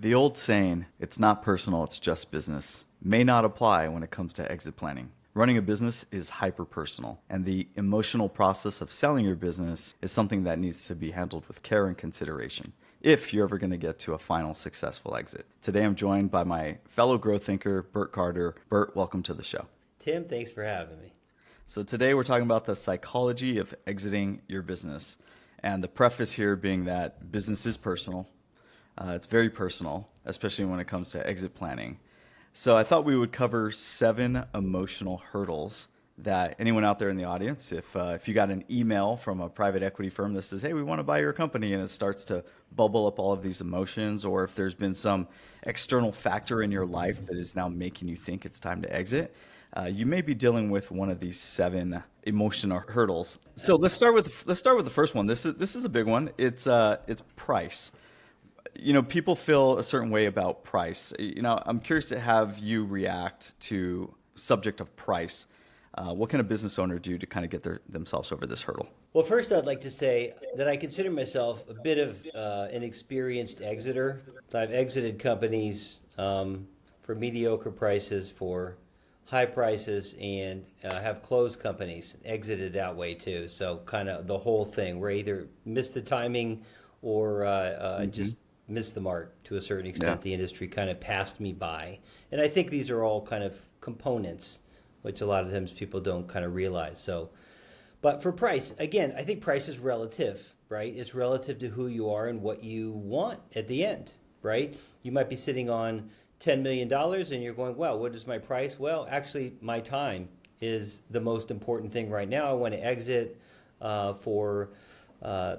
The old saying, it's not personal, it's just business, may not apply when it comes to exit planning. Running a business is hyper personal, and the emotional process of selling your business is something that needs to be handled with care and consideration if you're ever going to get to a final successful exit. Today I'm joined by my fellow growth thinker, Bert Carder. Bert, welcome to the show. Tim, thanks for having me. So today we're talking about the psychology of exiting your business. And the preface here being that business is personal. It's very personal, especially when it comes to exit planning. So I thought we would cover 7 emotional hurdles that anyone out there in the audience, if you got an email from a private equity firm that says, hey, we want to buy your company, and it starts to bubble up all of these emotions, or if there's been some external factor in your life that is now making you think it's time to exit, you may be dealing with one of these 7 emotional hurdles. So let's start with the first one. This is a big one. It's price. You know, people feel a certain way about price. You know, I'm curious to have you react to subject of price. What can a business owner do to kind of get themselves over this hurdle? Well, first, I'd like to say that I consider myself a bit of an experienced exiter. I've exited companies for mediocre prices, for high prices, and have closed companies, exited that way too. So kind of the whole thing, where either missed the timing or just missed the mark to a certain extent. Yeah. The industry kind of passed me by. And I think these are all kind of components, which a lot of times people don't kind of realize. So, but for price, again, I think price is relative, right? It's relative to who you are and what you want at the end, right? You might be sitting on $10 million and you're going, well, what is my price? Well, actually, my time is the most important thing right now. I want to exit for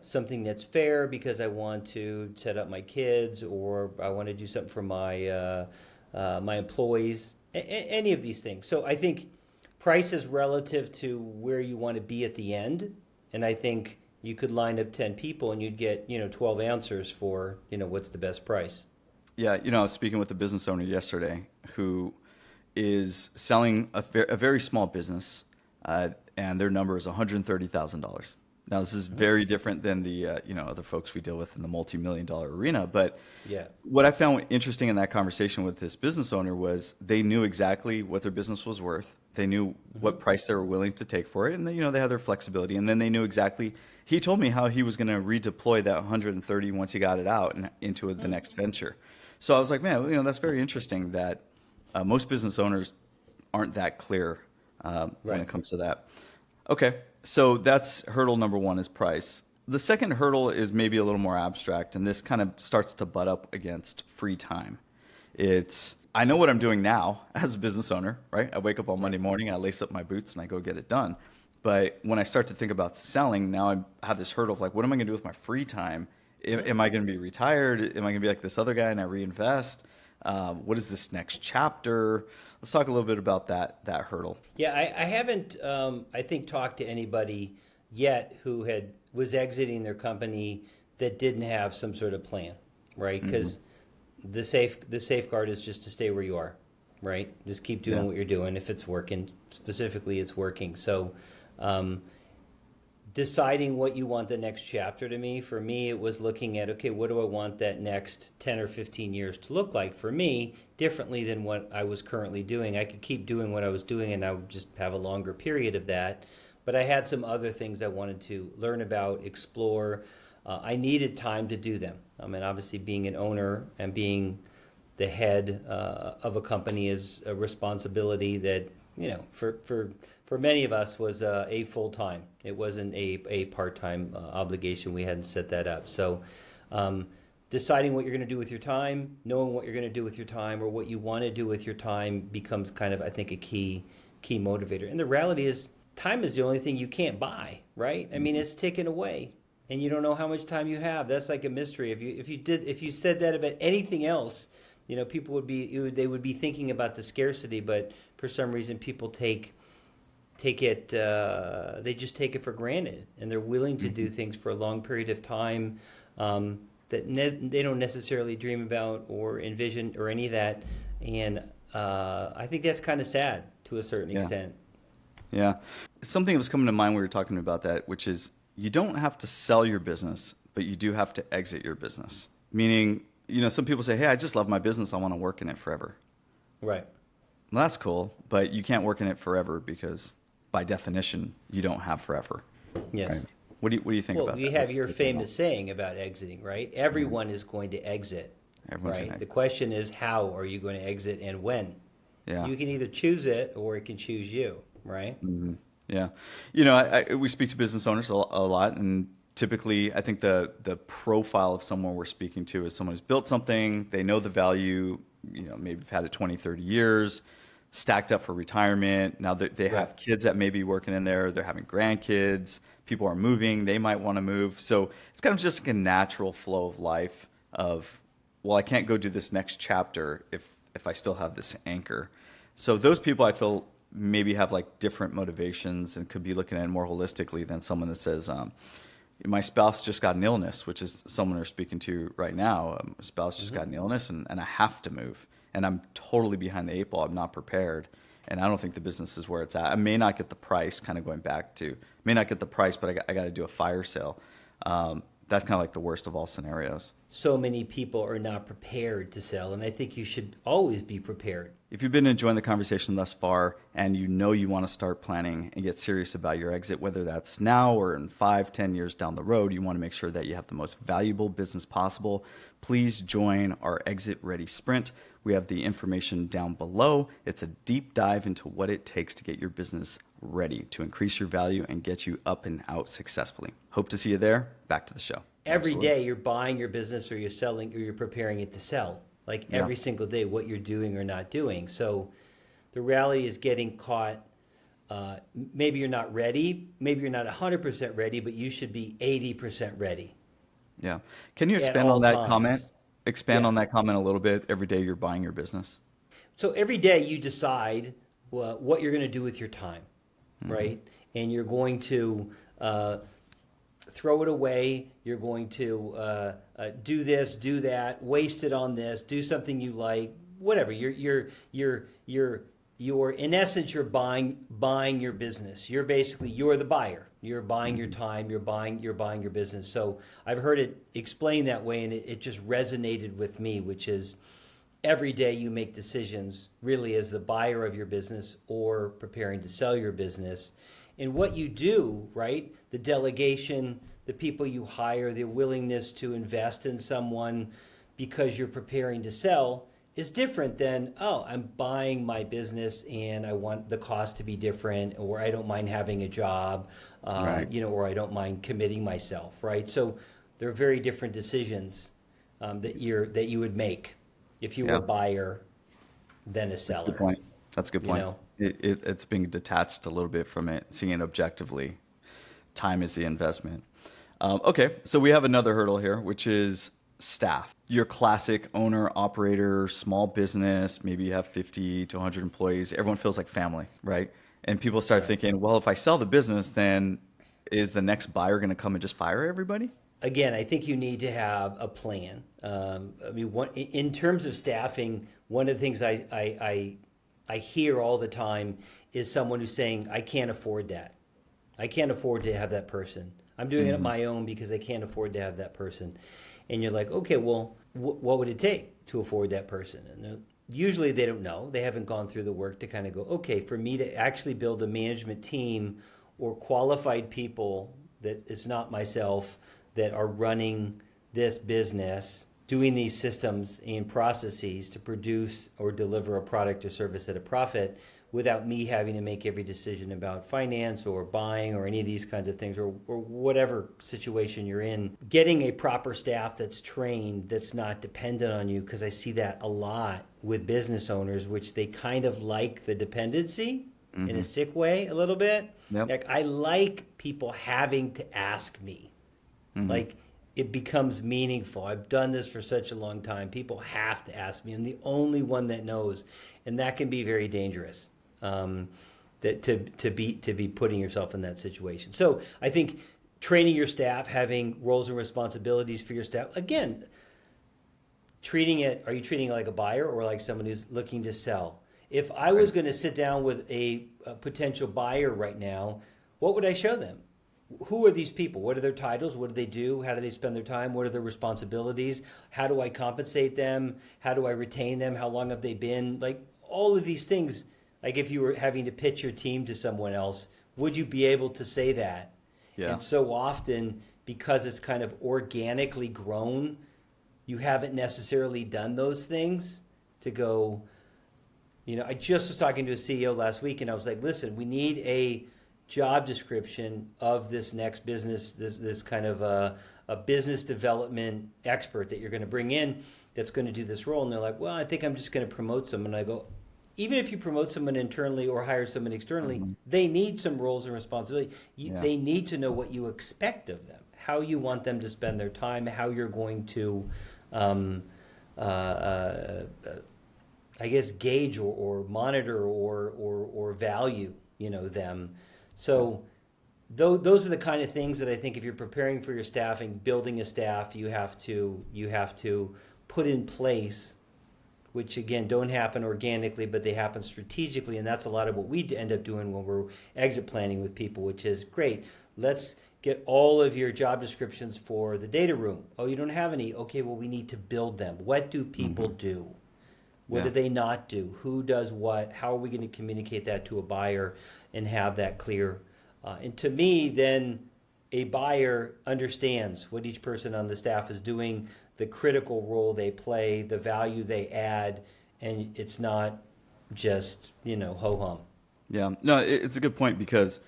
something that's fair because I want to set up my kids, or I want to do something for my my employees, any of these things. So I think price is relative to where you want to be at the end. And I think you could line up 10 people and you'd get, 12 answers for, what's the best price. Yeah, I was speaking with a business owner yesterday who is selling a very small business, and their number is $130,000. Now, this is very different than the other folks we deal with in the multi-million-dollar arena. But Yeah. what I found interesting in that conversation with this business owner was they knew exactly what their business was worth. They knew what price they were willing to take for it, and they had their flexibility. And then they knew exactly. He told me how he was going to redeploy that 130 once he got it out and into the next venture. So I was like, man, that's very interesting that most business owners aren't that clear when Right. it comes to that. Okay, so that's hurdle number 1 is price. The second hurdle is maybe a little more abstract, and this kind of starts to butt up against free time. I know what I'm doing now as a business owner, right? I wake up on Monday morning, I lace up my boots, and I go get it done. But when I start to think about selling, now I have this hurdle of like, what am I going to do with my free time? Am I going to be retired? Am I going to be like this other guy and I reinvest? What is this next chapter? Let's talk a little bit about that hurdle. Yeah, I haven't, I think, talked to anybody yet who was exiting their company that didn't have some sort of plan, right? Because the safeguard is just to stay where you are, right? Just keep doing what you're doing. If it's working, specifically, it's working. So, deciding what you want the next chapter, to me, for me, it was looking at, okay, what do I want that next 10 or 15 years to look like for me, differently than what I was currently doing. I could keep doing what I was doing and I would just have a longer period of that. But I had some other things I wanted to learn about, explore. I needed time to do them. I mean, obviously being an owner and being the head of a company is a responsibility that, for many of us was a full-time. It wasn't a part-time obligation. We hadn't set that up. So deciding what you're going to do with your time, knowing what you're going to do with your time or what you want to do with your time becomes kind of, I think, a key motivator. And the reality is time is the only thing you can't buy, right? I mean, it's taken away and you don't know how much time you have. That's like a mystery. If you said that about anything else, people would be thinking about the scarcity, but for some reason people take it, they just take it for granted, and they're willing to do things for a long period of time that they don't necessarily dream about or envision or any of that. And I think that's kind of sad to a certain extent. Yeah. Something that was coming to mind when we were talking about that, which is you don't have to sell your business, but you do have to exit your business. Meaning some people say, hey, I just love my business. I want to work in it forever. Right. Well, that's cool, but you can't work in it forever because by definition, you don't have forever. Yes. Right? What do you think about Well, that? you have your famous saying about exiting, right? Everyone is going to exit, Everyone's right? gonna- The question is, how are you going to exit and when? Yeah. You can either choose it or it can choose you, right? Yeah. We speak to business owners a lot, and typically I think the profile of someone we're speaking to is someone who's built something, they know the value, maybe have had it 20, 30 years, stacked up for retirement. Now they have Right. kids that may be working in there, they're having grandkids, people are moving, they might want to move. So it's kind of just like a natural flow of life of, well, I can't go do this next chapter if I still have this anchor. So those people I feel maybe have like different motivations and could be looking at it more holistically than someone that says, my spouse just got an illness, which is someone we're speaking to right now. My spouse just got an illness and I have to move. And I'm totally behind the eight ball. I'm not prepared. And I don't think the business is where it's at. I may not get the price, kind of going back to, may not get the price, but I got to do a fire sale. That's kind of like the worst of all scenarios. So many people are not prepared to sell, and I think you should always be prepared. If you've been enjoying the conversation thus far and you want to start planning and get serious about your exit, whether that's now or in 5, 10 years down the road, you want to make sure that you have the most valuable business possible, please join our Exit Ready Sprint. We have the information down below. It's a deep dive into what it takes to get your business ready to increase your value and get you up and out successfully. Hope to see you there. Back to the show. Every Absolutely. day you're buying your business or you're selling or you're preparing it to sell. Like every single day, what you're doing or not doing. So the reality is getting caught. Maybe you're not ready. Maybe you're not 100% ready, but you should be 80% ready. Yeah. Can you At expand all on that times. comment? Expand Yeah. on that comment a little bit. Every day you're buying your business. So every day you decide what you're going to do with your time, right? And you're going to throw it away. You're going to do this, do that, waste it on this, do something you like, whatever. You're in essence you're buying your business. You're the buyer. You're buying your time. You're buying your business. So I've heard it explained that way, and it just resonated with me, which is every day you make decisions really as the buyer of your business or preparing to sell your business. And what you do, right? The delegation, the people you hire, the willingness to invest in someone because you're preparing to sell is different than, oh, I'm buying my business and I want the cost to be different, or I don't mind having a job, Right. or I don't mind committing myself, right? So they're very different decisions that you would make if you were a buyer than a seller. Good point. That's a good point. know? It's being detached a little bit from it, seeing it objectively. Time is the investment. Okay, so we have another hurdle here, which is staff. Your classic owner, operator, small business, maybe you have 50 to 100 employees. Everyone feels like family, right? And people start thinking, well, if I sell the business, then is the next buyer going to come and just fire everybody? Again, I think you need to have a plan. In terms of staffing, one of the things I hear all the time is someone who's saying, I can't afford that. I can't afford to have that person. I'm doing it on my own because I can't afford to have that person. And you're like, okay, well, what would it take to afford that person? And usually they don't know. They haven't gone through the work to kind of go, okay, for me to actually build a management team or qualified people that it's not myself that are running this business, doing these systems and processes to produce or deliver a product or service at a profit without me having to make every decision about finance or buying or any of these kinds of things, or whatever situation you're in. Getting a proper staff that's trained, that's not dependent on you, because I see that a lot with business owners, which they kind of like the dependency in a sick way a little bit. Yep. Like I like people having to ask me. Like it becomes meaningful. I've done this for such a long time. People have to ask me. I'm the only one that knows, and that can be very dangerous. That to be putting yourself in that situation. So I think training your staff, having roles and responsibilities for your staff. Again, are you treating it like a buyer or like someone who's looking to sell? If I was going to sit down with a potential buyer right now, what would I show them? who are these people? What are their titles? What do they do? How do they spend their time? What are their responsibilities? How do I compensate them? How do I retain them? How long have they been? Like all of these things, like if you were having to pitch your team to someone else, would you be able to say that? Yeah. And so often, because it's kind of organically grown, you haven't necessarily done those things to go, I just was talking to a CEO last week and I was like, listen, we need a job description of this next business, this kind of a business development expert that you're going to bring in that's going to do this role. And they're like, well, I think I'm just going to promote someone. And I go, even if you promote someone internally or hire someone externally, they need some roles and responsibility. They need to know what you expect of them, how you want them to spend their time, how you're going to, I guess, gauge or monitor or value, them. So those are the kind of things that I think if you're preparing for your staffing, building a staff, you have to put in place, which again don't happen organically, but they happen strategically, and that's a lot of what we end up doing when we're exit planning with people, which is great. Let's get all of your job descriptions for the data room. Oh, you don't have any? Okay, well, we need to build them. What do people do? What do they not do? Who does what? How are we going to communicate that to a buyer and have that clear? And to me, then a buyer understands what each person on the staff is doing, the critical role they play, the value they add, and it's not just, ho-hum. Yeah, no, it's a good point because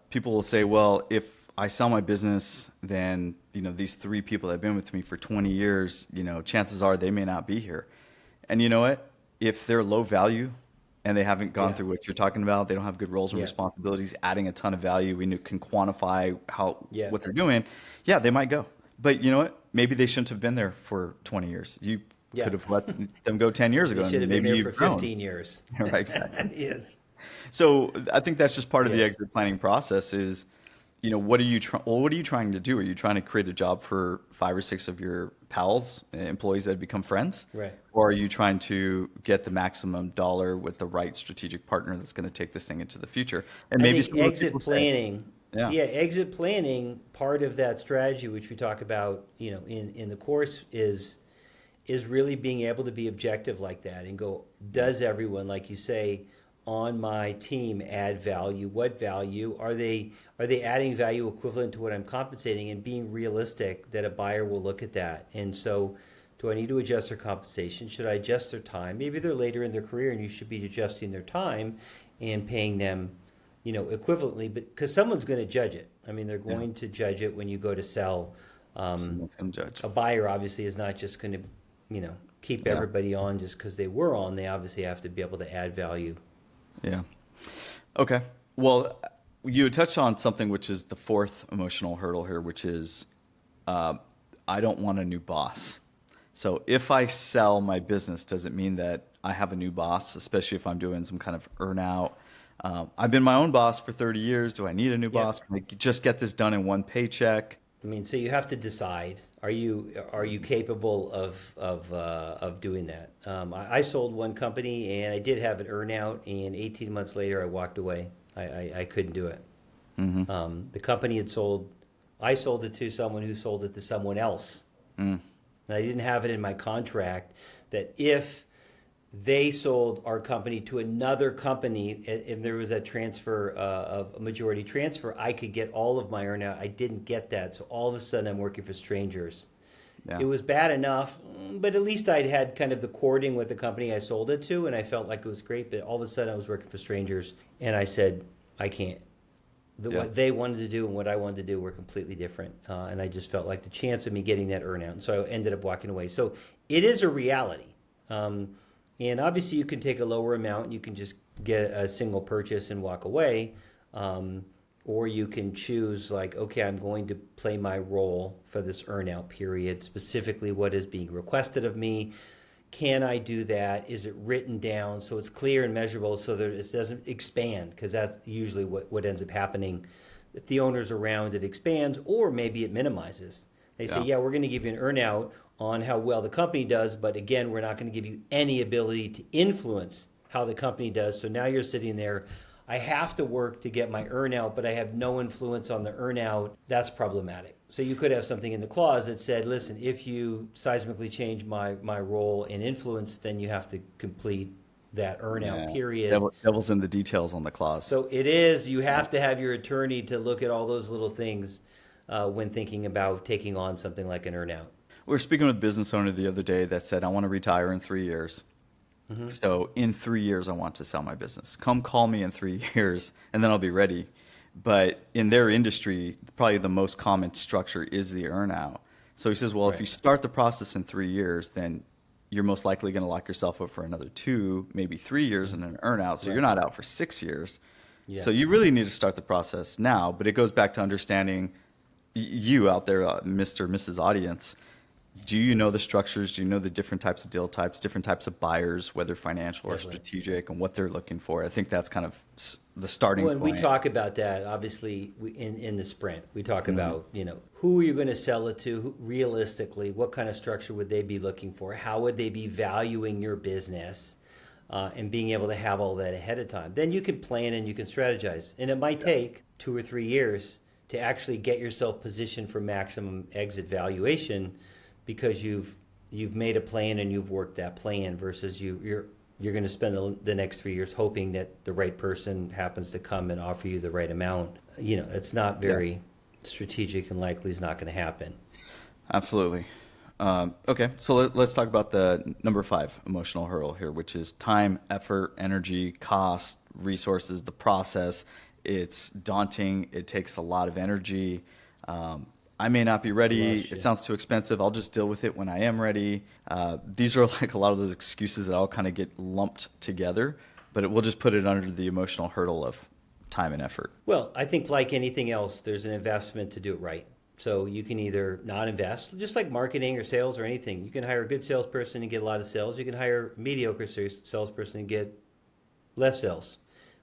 people will say, well, if I sell my business, then, these 3 people that have been with me for 20 years, chances are they may not be here. And you know what? If they're low value and they haven't gone through what you're talking about, they don't have good roles and responsibilities, adding a ton of value, we can quantify what they're doing. Yeah, they might go. But you know what? Maybe they shouldn't have been there for 20 years. You could have let them go 10 years ago. They should have been there you've for grown. 15 years. Right, exactly. Yes. So I think that's just part of the Yes. exit planning process is, what are you trying to do? Are you trying to create a job for 5 or 6 of your pals, employees that have become friends? Right. Or are you trying to get the maximum dollar with the right strategic partner that's going to take this thing into the future? And I maybe think some of exit people say, planning. Yeah. Exit planning, part of that strategy, which we talk about, in the course, is really being able to be objective like that and go, does everyone, like you say, on my team add value? What value are they adding value equivalent to what I'm compensating, and being realistic that a buyer will look at that. And so, do I need to adjust their compensation? Should I adjust their time? Maybe they're later in their career and you should be adjusting their time and paying them, equivalently, but because someone's going to judge it. I mean, they're going to judge it when you go to sell. Someone's going to judge. A buyer obviously is not just going to, keep everybody on just because they were on. They obviously have to be able to add value. Yeah. Okay. Well, you touched on something which is the 4th emotional hurdle here, which is I don't want a new boss. So if I sell my business, does it mean that I have a new boss, especially if I'm doing some kind of earn out? I've been my own boss for 30 years. Do I need a new boss? Can I just get this done in one paycheck? I mean, so you have to decide: are you capable of doing that? I sold one company and I did have an earnout, and 18 months later I walked away. I couldn't do it. The company had sold. I sold it to someone who sold it to someone else, and I didn't have it in my contract that if they sold our company to another company, if there was a transfer of a majority transfer, I could get all of my earnout. I didn't get that, so all of a sudden I'm working for strangers. Yeah. It was bad enough, but at least I'd had kind of the courting with the company I sold it to, and I felt like it was great. But all of a sudden I was working for strangers, and I said, I can't. What they wanted to do and what I wanted to do were completely different, and I just felt like the chance of me getting that earnout, and so I ended up walking away. So it is a reality. And obviously you can take a lower amount and you can just get a single purchase and walk away. Or you can choose like, okay, I'm going to play my role for this earnout period, specifically what is being requested of me. Can I do that? Is it written down so it's clear and measurable so that it doesn't expand? Because that's usually what ends up happening. If the owner's around, it expands, or maybe it minimizes. They say, we're going to give you an earnout on how well the company does, but again, we're not going to give you any ability to influence how the company does. So now you're sitting there I have to work to get my earnout, but I have no influence on the earnout, that's problematic. So you could have something in the clause that said, listen, if you seismically change my role and influence, then you have to complete that earnout Yeah. period. Devil's in the details on the clause. So it is, you have to have your attorney to look at all those little things when thinking about taking on something like an earnout. We were speaking with a business owner the other day that said, I want to retire in 3 years. So in 3 years, I want to sell my business. Come call me in 3 years, and then I'll be ready. But in their industry, probably the most common structure is the earnout. So he says, well, if you Right. start the process in 3 years, then you're most likely going to lock yourself up for another 2, maybe 3 years in an earnout. So you're Right. not out for 6 years. Yeah. So you really need to start the process now. But it goes back to understanding you out there, Mr. Mrs. Audience. Do you know the structures? Do you know the different types of deal types, different types of buyers, whether financial or Definitely. strategic, and what they're looking for? I think that's kind of the starting When we point. talk about that, obviously, in the sprint, we talk Mm-hmm. about, who you're going to sell it to, realistically, what kind of structure would they be looking for? How would they be valuing your business? And being able to have all that ahead of time. Then you can plan and you can strategize. And it might take 2 or 3 years to actually get yourself positioned for maximum exit valuation because you've made a plan and you've worked that plan versus you're going to spend the next 3 years hoping that the right person happens to come and offer you the right amount. It's not very strategic and likely is not going to happen. Absolutely. Okay, so let's talk about the number 5 emotional hurdle here, which is time, effort, energy, cost, resources, the process. It's daunting. It takes a lot of energy. I may not be ready. Lost you. It sounds too expensive. I'll just deal with it when I am ready. These are like a lot of those excuses that all kind of get lumped together, but we'll just put it under the emotional hurdle of time and effort. Well, I think like anything else, there's an investment to do it right. So you can either not invest, just like marketing or sales or anything. You can hire a good salesperson and get a lot of sales. You can hire a mediocre salesperson and get less sales.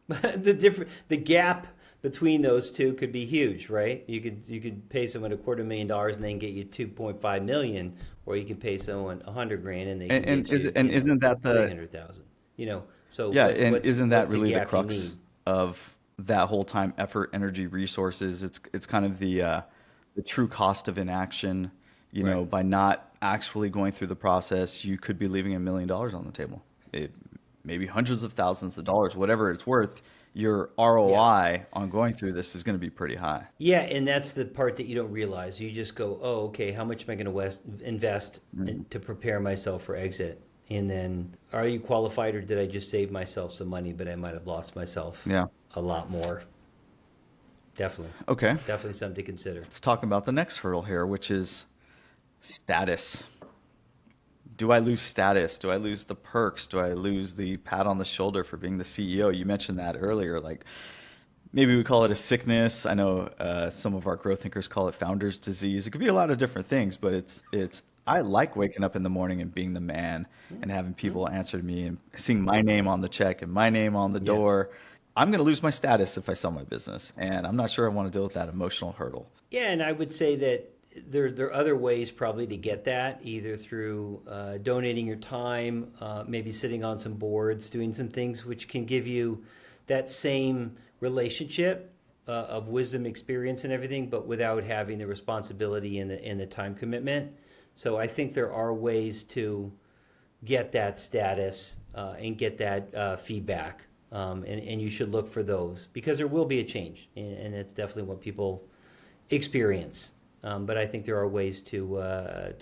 The gap between those two could be huge, right? You could pay someone $250,000 and then get you 2.5 million, or you can pay someone $100,000 and they can And get you, isn't that the 300,000. So yeah? And isn't that what's the really the gap you crux need? of that whole time, effort, energy, resources? It's kind of the true cost of inaction. Right. By not actually going through the process, you could be leaving $1 million on the table. Maybe hundreds of thousands of dollars, whatever it's worth. Your ROI on going through this is going to be pretty high. Yeah, and that's the part that you don't realize. You just go, oh, okay, how much am I going to invest to prepare myself for exit? And then, are you qualified or did I just save myself some money, but I might have lost myself Yeah. a lot more? Definitely. Okay. Definitely something to consider. Let's talk about the next hurdle here, which is status. Do I lose status? Do I lose the perks? Do I lose the pat on the shoulder for being the CEO? You mentioned that earlier. Like maybe we call it a sickness. I know some of our growth thinkers call it founder's disease. It could be a lot of different things, but it's. I like waking up in the morning and being the man and having people answer to me and seeing my name on the check and my name on the door. I'm going to lose my status if I sell my business, and I'm not sure I want to deal with that emotional hurdle. Yeah, and I would say that there are other ways probably to get that, either through donating your time, maybe sitting on some boards, doing some things which can give you that same relationship of wisdom, experience, and everything, but without having the responsibility and the time commitment. So I think there are ways to get that status and get that feedback, and you should look for those because there will be a change, and it's definitely what people experience. But I think there are ways to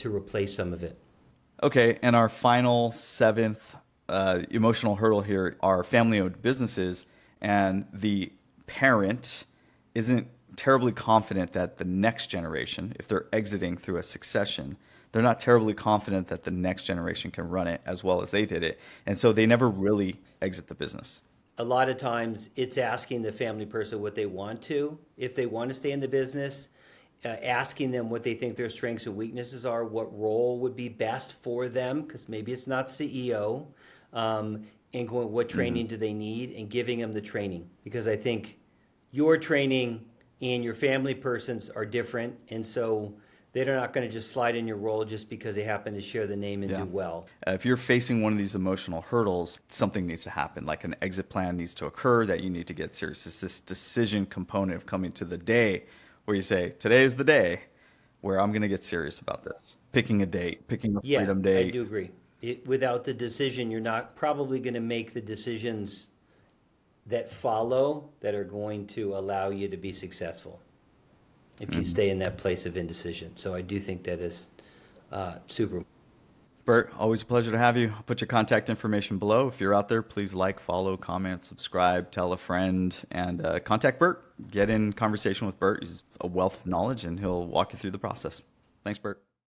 replace some of it. Okay, and our final 7th emotional hurdle here are family-owned businesses, and the parent isn't terribly confident that the next generation, if they're exiting through a succession, they're not terribly confident that the next generation can run it as well as they did it, and so they never really exit the business. A lot of times it's asking the family person what they want to, if they want to stay in the business, asking them what they think their strengths and weaknesses are, what role would be best for them, because maybe it's not CEO, and going, what training do they need, and giving them the training. Because I think your training and your family person's are different, and so they're not going to just slide in your role just because they happen to share the name and Yeah. do well. If you're facing one of these emotional hurdles, something needs to happen. Like an exit plan needs to occur that you need to get serious. It's this decision component of coming to the day where you say, today is the day where I'm going to get serious about this. Picking a date, picking a Yeah, freedom I date. do agree. Without the decision, you're not probably going to make the decisions that follow that are going to allow you to be successful if you stay in that place of indecision. So I do think that is super. Bert, always a pleasure to have you. I'll put your contact information below. If you're out there, please like, follow, comment, subscribe, tell a friend, and contact Bert. Get in conversation with Bert. He's a wealth of knowledge, and he'll walk you through the process. Thanks, Bert.